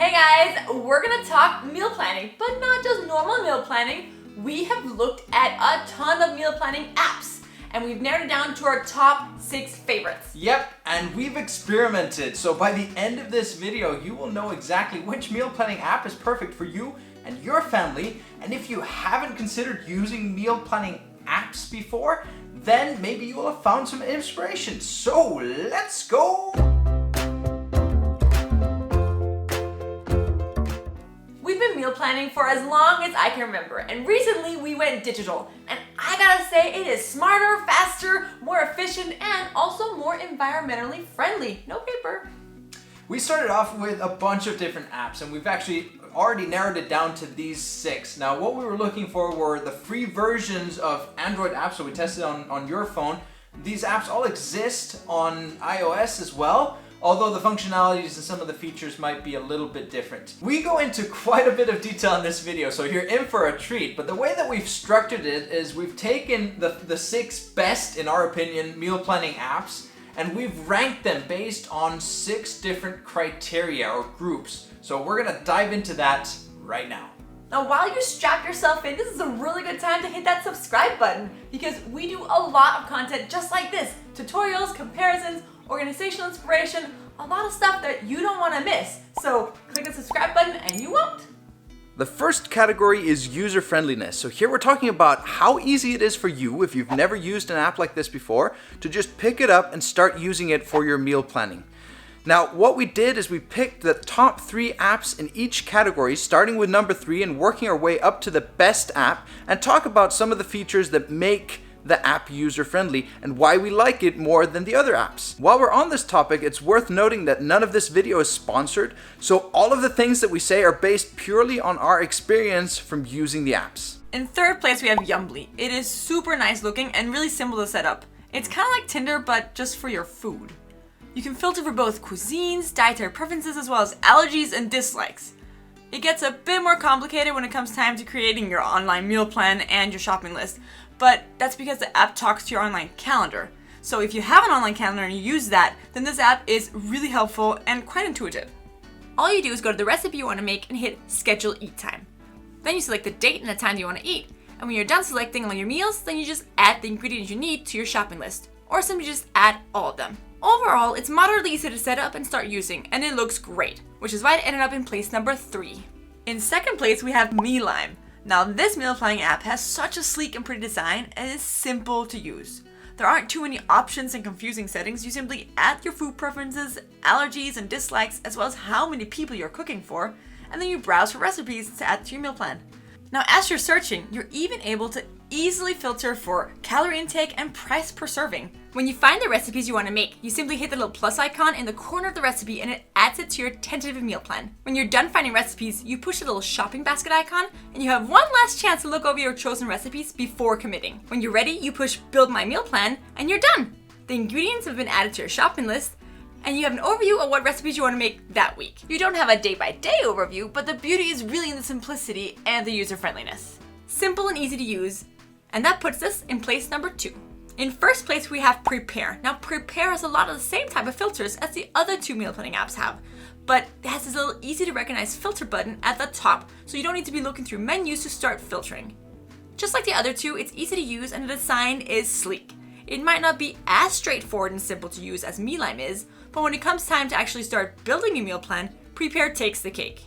Hey guys, we're gonna talk meal planning, but not just normal meal planning. We have looked at a ton of meal planning apps, and we've narrowed it down to our top 6 favorites. Yep, and we've experimented, so by the end of this video, you will know exactly which meal planning app is perfect for you and your family. And if you haven't considered using meal planning apps before, then maybe you will have found some inspiration. So let's go! We've been meal planning for as long as I can remember, and recently we went digital. And I gotta say, it is smarter, faster, more efficient, and also more environmentally friendly. No paper. We started off with a bunch of different apps, and we've actually already narrowed it down to these 6. Now, what we were looking for were the free versions of Android apps, so we tested on your phone. These apps all exist on iOS as well, although the functionalities and some of the features might be a little bit different. We go into quite a bit of detail in this video, so you're in for a treat. But the way that we've structured it is we've taken the 6 best, in our opinion, meal planning apps, and we've ranked them based on 6 different criteria or groups. So we're gonna dive into that right now. Now, while you strap yourself in, this is a really good time to hit that subscribe button, because we do a lot of content just like this. Tutorials, comparisons, organizational inspiration, a lot of stuff that you don't want to miss. So click the subscribe button and you won't. The first category is user-friendliness. So here we're talking about how easy it is for you, if you've never used an app like this before, to just pick it up and start using it for your meal planning. Now, what we did is we picked the top 3 apps in each category, starting with number 3 and working our way up to the best app, and talk about some of the features that make the app user-friendly and why we like it more than the other apps. While we're on this topic, it's worth noting that none of this video is sponsored, so all of the things that we say are based purely on our experience from using the apps. In third place, we have Yumbly. It is super nice looking and really simple to set up. It's kind of like Tinder, but just for your food. You can filter for both cuisines, dietary preferences, as well as allergies and dislikes. It gets a bit more complicated when it comes time to creating your online meal plan and your shopping list, but that's because the app talks to your online calendar. So if you have an online calendar and you use that, then this app is really helpful and quite intuitive. All you do is go to the recipe you want to make and hit Schedule Eat Time. Then you select the date and the time you want to eat. And when you're done selecting all your meals, then you just add the ingredients you need to your shopping list, or simply just add all of them. Overall, it's moderately easy to set up and start using, and it looks great, which is why it ended up in place number 3. In second place, we have MeLime. Now, this meal planning app has such a sleek and pretty design and is simple to use. There aren't too many options and confusing settings. You simply add your food preferences, allergies, and dislikes, as well as how many people you're cooking for, and then you browse for recipes to add to your meal plan. Now, as you're searching, you're even able to easily filter for calorie intake and price per serving. When you find the recipes you want to make, you simply hit the little plus icon in the corner of the recipe and it adds it to your tentative meal plan. When you're done finding recipes, you push the little shopping basket icon and you have one last chance to look over your chosen recipes before committing. When you're ready, you push build my meal plan and you're done. The ingredients have been added to your shopping list and you have an overview of what recipes you want to make that week. You don't have a day-by-day overview, but the beauty is really in the simplicity and the user-friendliness. Simple and easy to use, and that puts us in place number 2. In first place, we have Prepare. Now, Prepare has a lot of the same type of filters as the other 2 meal planning apps have, but it has this little easy to recognize filter button at the top, so you don't need to be looking through menus to start filtering. Just like the other 2, it's easy to use and the design is sleek. It might not be as straightforward and simple to use as MeLime is, but when it comes time to actually start building your meal plan, Prepare takes the cake.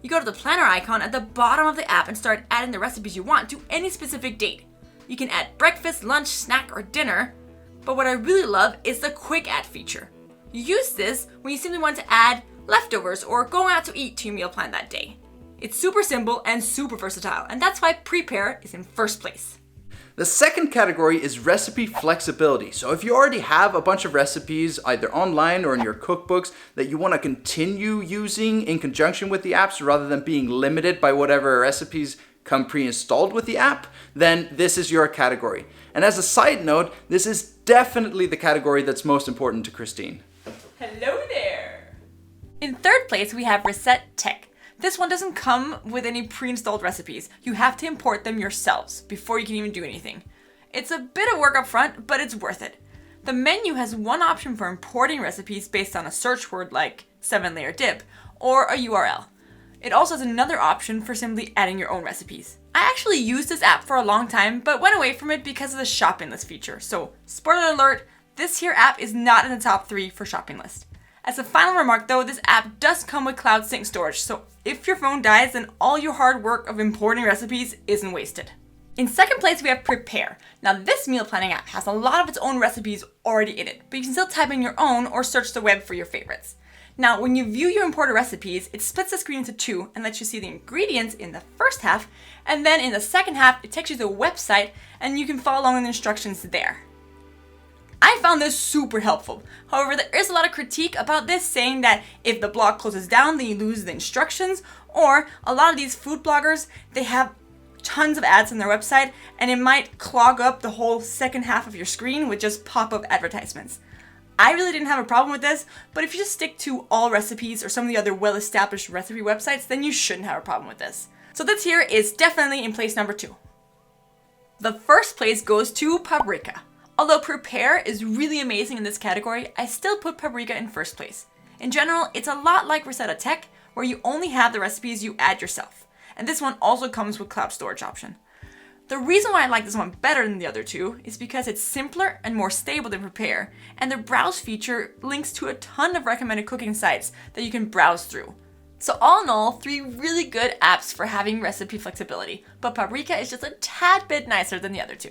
You go to the planner icon at the bottom of the app and start adding the recipes you want to any specific date. You can add breakfast, lunch, snack, or dinner, but what I really love is the quick add feature. You use this when you simply want to add leftovers or go out to eat to your meal plan that day. It's super simple and super versatile, and that's why Prepare is in first place. The second category is recipe flexibility. So if you already have a bunch of recipes either online or in your cookbooks that you want to continue using in conjunction with the apps rather than being limited by whatever recipes come pre-installed with the app, then this is your category. And as a side note, this is definitely the category that's most important to Christine. Hello there! In third place, we have Reset Tech. This one doesn't come with any pre-installed recipes. You have to import them yourselves before you can even do anything. It's a bit of work up front, but it's worth it. The menu has one option for importing recipes based on a search word like 7-layer dip, or a URL. It also has another option for simply adding your own recipes. I actually used this app for a long time, but went away from it because of the shopping list feature. So, spoiler alert, this here app is not in the top 3 for shopping list. As a final remark though, this app does come with cloud sync storage, so if your phone dies, then all your hard work of importing recipes isn't wasted. In second place, we have Prepare. Now this meal planning app has a lot of its own recipes already in it, but you can still type in your own or search the web for your favorites. Now, when you view your imported recipes, it splits the screen into 2 and lets you see the ingredients in the first half, and then in the second half, it takes you to the website and you can follow along with the instructions there. I found this super helpful. However, there is a lot of critique about this, saying that if the blog closes down, then you lose the instructions, or a lot of these food bloggers, they have tons of ads on their website and it might clog up the whole second half of your screen with just pop-up advertisements. I really didn't have a problem with this, but if you just stick to All Recipes or some of the other well-established recipe websites, then you shouldn't have a problem with this. So this here is definitely in place number 2. The first place goes to Paprika. Although Prepare is really amazing in this category, I still put Paprika in first place. In general, it's a lot like Rosetta Tech, where you only have the recipes you add yourself. And this one also comes with cloud storage option. The reason why I like this one better than the other 2 is because it's simpler and more stable than Prepare, and the browse feature links to a ton of recommended cooking sites that you can browse through. So all in all, 3 really good apps for having recipe flexibility, but Paprika is just a tad bit nicer than the other 2.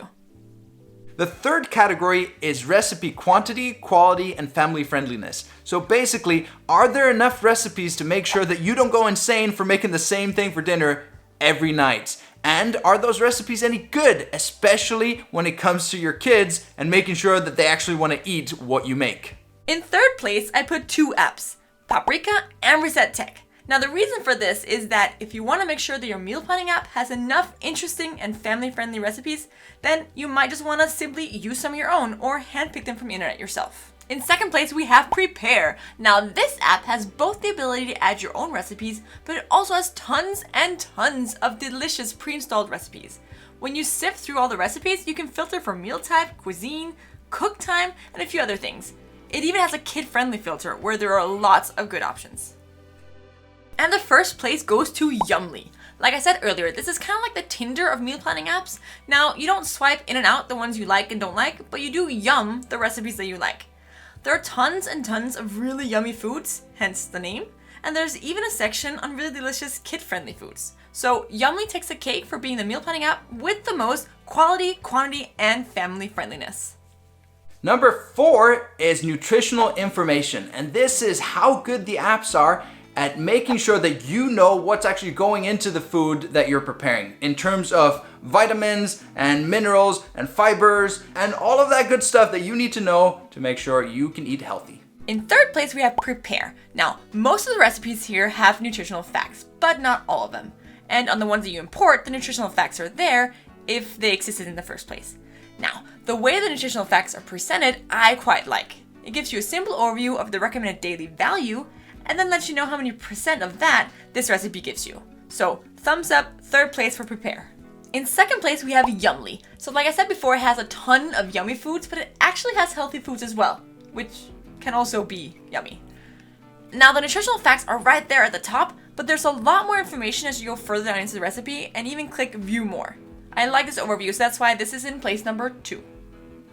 The third category is recipe quantity, quality, and family friendliness. So basically, are there enough recipes to make sure that you don't go insane for making the same thing for dinner every night? And are those recipes any good, especially when it comes to your kids and making sure that they actually want to eat what you make? In third place, I put 2 apps, Paprika and Reset Tech. Now the reason for this is that if you want to make sure that your meal planning app has enough interesting and family-friendly recipes, then you might just want to simply use some of your own or handpick them from the internet yourself. In second place, we have Prepare. Now this app has both the ability to add your own recipes, but it also has tons and tons of delicious pre-installed recipes. When you sift through all the recipes, you can filter for meal type, cuisine, cook time, and a few other things. It even has a kid-friendly filter where there are lots of good options. And the first place goes to Yummly. Like I said earlier, this is kind of like the Tinder of meal planning apps. Now, you don't swipe in and out the ones you like and don't like, but you do yum the recipes that you like. There are tons and tons of really yummy foods, hence the name, and there's even a section on really delicious kid-friendly foods. So Yummly takes the cake for being the meal planning app with the most quality, quantity, and family friendliness. Number 4 is nutritional information, and this is how good the apps are at making sure that you know what's actually going into the food that you're preparing in terms of vitamins and minerals and fibers and all of that good stuff that you need to know to make sure you can eat healthy. In third place, we have Prepare. Now, most of the recipes here have nutritional facts, but not all of them. And on the ones that you import, the nutritional facts are there if they existed in the first place. Now, the way the nutritional facts are presented, I quite like. It gives you a simple overview of the recommended daily value, and then lets you know how many percent of that this recipe gives you. So, thumbs up, third place for Prepare. In second place, we have Yummly. So like I said before, it has a ton of yummy foods, but it actually has healthy foods as well, which can also be yummy. Now, the nutritional facts are right there at the top, but there's a lot more information as you go further down into the recipe and even click View More. I like this overview, so that's why this is in place number 2.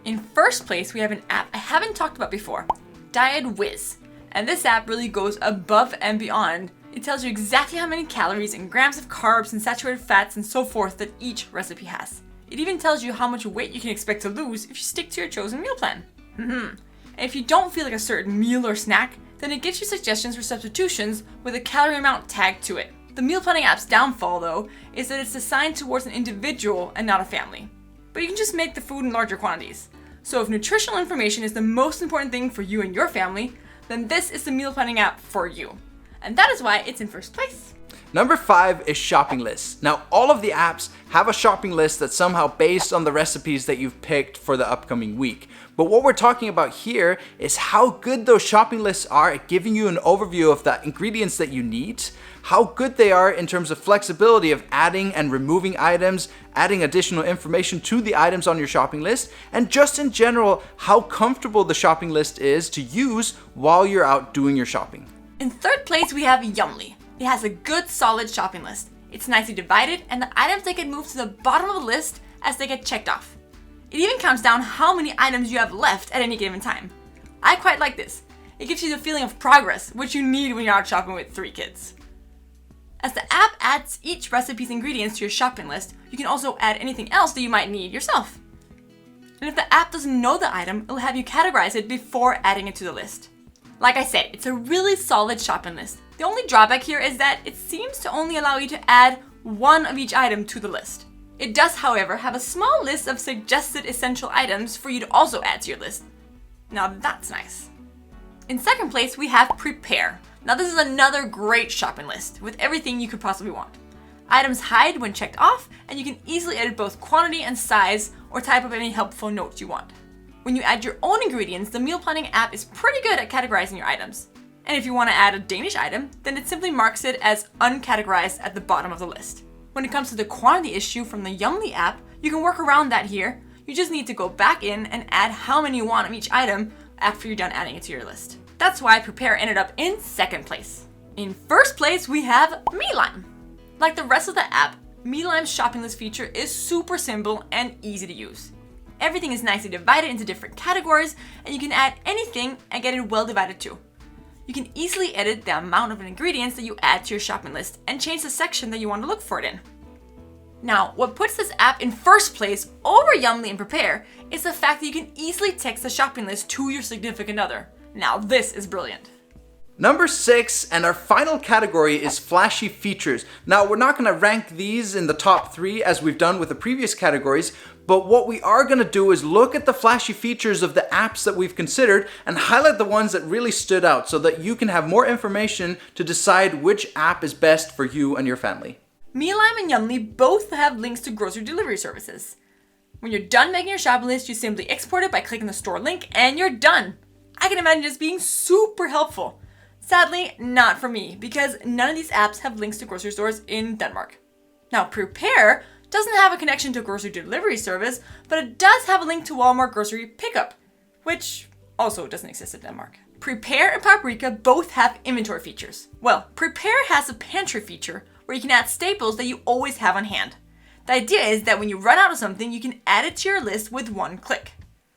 In first place, we have an app I haven't talked about before, Diet Whiz. And this app really goes above and beyond. It tells you exactly how many calories and grams of carbs and saturated fats and so forth that each recipe has. It even tells you how much weight you can expect to lose if you stick to your chosen meal plan. And if you don't feel like a certain meal or snack, then it gives you suggestions for substitutions with a calorie amount tagged to it. The meal planning app's downfall, though, is that it's designed towards an individual and not a family. But you can just make the food in larger quantities. So if nutritional information is the most important thing for you and your family, then this is the meal planning app for you. And that is why it's in first place. Number 5 is shopping lists. Now, all of the apps have a shopping list that's somehow based on the recipes that you've picked for the upcoming week. But what we're talking about here is how good those shopping lists are at giving you an overview of the ingredients that you need, how good they are in terms of flexibility of adding and removing items, adding additional information to the items on your shopping list, and just in general, how comfortable the shopping list is to use while you're out doing your shopping. In third place, we have Yummly. It has a good solid shopping list. It's nicely divided and the items that get moved to the bottom of the list as they get checked off. It even counts down how many items you have left at any given time. I quite like this. It gives you the feeling of progress, which you need when you're out shopping with 3 kids. As the app adds each recipe's ingredients to your shopping list, you can also add anything else that you might need yourself. And if the app doesn't know the item, it'll have you categorize it before adding it to the list. Like I said, it's a really solid shopping list. The only drawback here is that it seems to only allow you to add one of each item to the list. It does, however, have a small list of suggested essential items for you to also add to your list. Now that's nice. In second place, we have Prepare. Now this is another great shopping list with everything you could possibly want. Items hide when checked off, and you can easily edit both quantity and size or type up any helpful notes you want. When you add your own ingredients, the meal planning app is pretty good at categorizing your items. And if you want to add a Danish item, then it simply marks it as uncategorized at the bottom of the list. When it comes to the quantity issue from the Yummly app, you can work around that here. You just need to go back in and add how many you want of each item after you're done adding it to your list. That's why Prepare ended up in second place. In first place, we have MeLime. Like the rest of the app, MeLime's shopping list feature is super simple and easy to use. Everything is nicely divided into different categories, and you can add anything and get it well divided too. You can easily edit the amount of ingredients that you add to your shopping list and change the section that you want to look for it in. Now, what puts this app in first place over Yummly and Prepare is the fact that you can easily text the shopping list to your significant other. Now, this is brilliant. Number 6, and our final category is flashy features. Now, we're not going to rank these in the top 3 as we've done with the previous categories, but what we are going to do is look at the flashy features of the apps that we've considered and highlight the ones that really stood out so that you can have more information to decide which app is best for you and your family. MeLime and Yummly both have links to grocery delivery services. When you're done making your shopping list, you simply export it by clicking the store link and you're done. I can imagine this being super helpful. Sadly, not for me, because none of these apps have links to grocery stores in Denmark. Now, Prepare doesn't have a connection to a grocery delivery service, but it does have a link to Walmart grocery pickup, which also doesn't exist in Denmark. Prepare and Paprika both have inventory features. Well, Prepare has a pantry feature where you can add staples that you always have on hand. The idea is that when you run out of something, you can add it to your list with one click.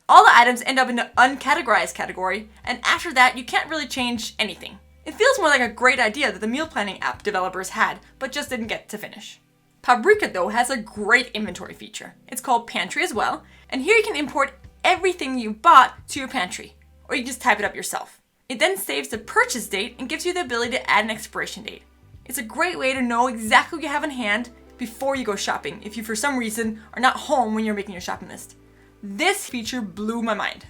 All the items end up in the uncategorized category, and after that, you can't really change anything. It feels more like a great idea that the meal planning app developers had, but just didn't get to finish. Paprika, though, has a great inventory feature. It's called Pantry as well, and here you can import everything you bought to your pantry, or you can just type it up yourself. It then saves the purchase date and gives you the ability to add an expiration date. It's a great way to know exactly what you have in hand before you go shopping if you for some reason are not home when you're making your shopping list. This feature blew my mind.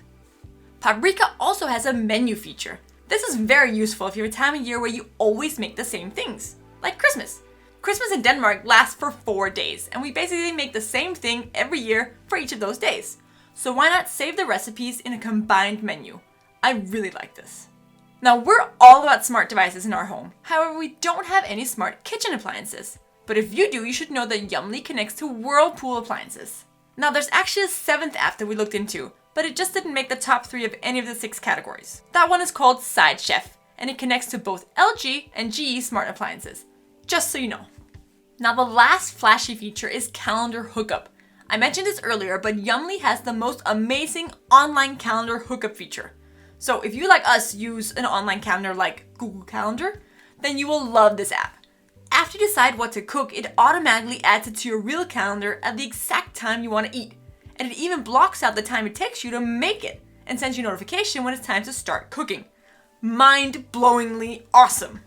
Paprika also has a menu feature. This is very useful if you have a time of year where you always make the same things, like Christmas. Christmas in Denmark lasts for 4 days, and we basically make the same thing every year for each of those days. So why not save the recipes in a combined menu? I really like this. Now, we're all about smart devices in our home. However, we don't have any smart kitchen appliances. But if you do, you should know that Yummly connects to Whirlpool appliances. Now, there's actually a 7th app that we looked into, but it just didn't make the top 3 of any of the 6 categories. That one is called Side Chef, and it connects to both LG and GE smart appliances, just so you know. Now, the last flashy feature is calendar hookup. I mentioned this earlier, but Yummly has the most amazing online calendar hookup feature. So if you, like us, use an online calendar like Google Calendar, then you will love this app. After you decide what to cook, it automatically adds it to your real calendar at the exact time you want to eat. And it even blocks out the time it takes you to make it and sends you a notification when it's time to start cooking. Mind-blowingly awesome.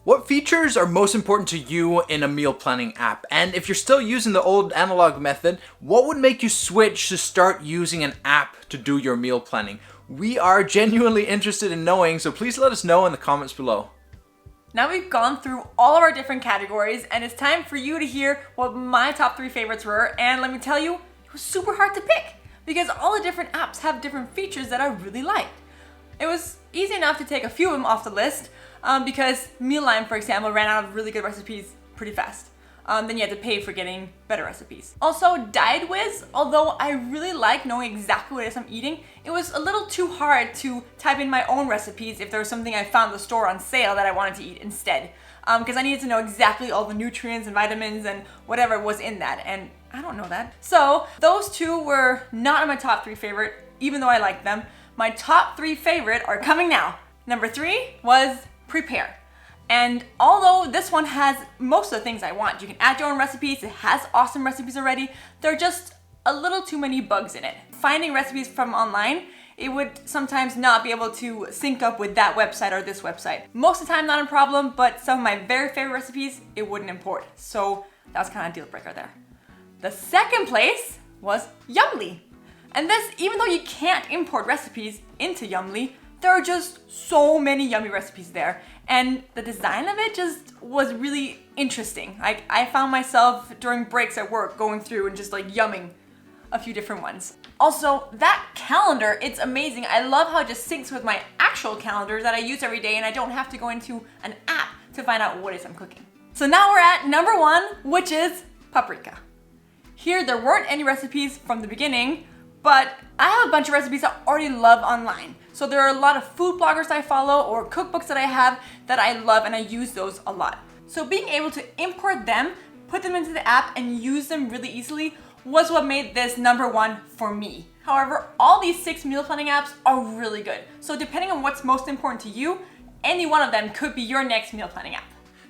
What features are most important to you in a meal planning app? And if you're still using the old analog method, what would make you switch to start using an app to do your meal planning? We are genuinely interested in knowing, so please let us know in the comments below. Now we've gone through all of our different categories, and it's time for you to hear what my top 3 favorites were. And let me tell you, it was super hard to pick because all the different apps have different features that I really liked. It was easy enough to take a few of them off the list because MealLime, for example, ran out of really good recipes pretty fast. then you have to pay for getting better recipes. Also, Diet Wiz, although I really like knowing exactly what it is I'm eating, it was a little too hard to type in my own recipes if there was something I found in the store on sale that I wanted to eat instead. Because I needed to know exactly all the nutrients and vitamins and whatever was in that, and I don't know that. So those two were not in my top 3 favorite, even though I liked them. My top 3 favorite are coming now. Number 3 was Prepare. And although this one has most of the things I want, you can add your own recipes, it has awesome recipes already, there are just a little too many bugs in it. Finding recipes from online, it would sometimes not be able to sync up with that website or this website. Most of the time not a problem, but some of my very favorite recipes, it wouldn't import. So that was kind of a deal breaker there. The second place was Yummly. And this, even though you can't import recipes into Yummly, there are just so many yummy recipes there. And the design of it just was really interesting. Like, I found myself during breaks at work going through and just like yumming a few different ones. Also, that calendar, it's amazing. I love how it just syncs with my actual calendar that I use every day, and I don't have to go into an app to find out what it is I'm cooking. So now we're at number 1, which is paprika. Here, there weren't any recipes from the beginning, but I have a bunch of recipes I already love online. So there are a lot of food bloggers I follow or cookbooks that I have that I love, and I use those a lot. So being able to import them, put them into the app, and use them really easily was what made this number 1 for me. However, all these 6 meal planning apps are really good. So depending on what's most important to you, any one of them could be your next meal planning app.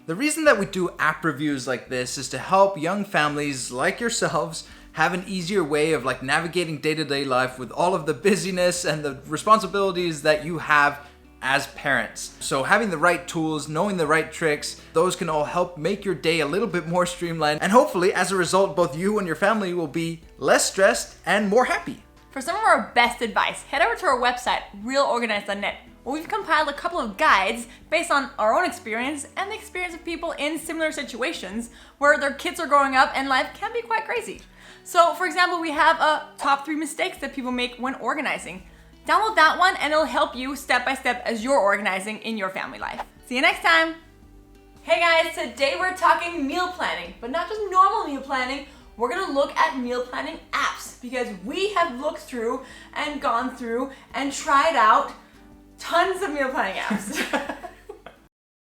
The reason that we do app reviews like this is to help young families like yourselves have an easier way of like navigating day-to-day life with all of the busyness and the responsibilities that you have as parents. So having the right tools, knowing the right tricks, those can all help make your day a little bit more streamlined. And hopefully, as a result, both you and your family will be less stressed and more happy. For some of our best advice, head over to our website, realorganized.net, where we've compiled a couple of guides based on our own experience and the experience of people in similar situations where their kids are growing up and life can be quite crazy. So, for example, we have a top 3 mistakes that people make when organizing. Download that one and it'll help you step by step as you're organizing in your family life. See you next time. Hey guys, today we're talking meal planning, but not just normal meal planning. We're gonna look at meal planning apps because we have looked through and gone through and tried out tons of meal planning apps.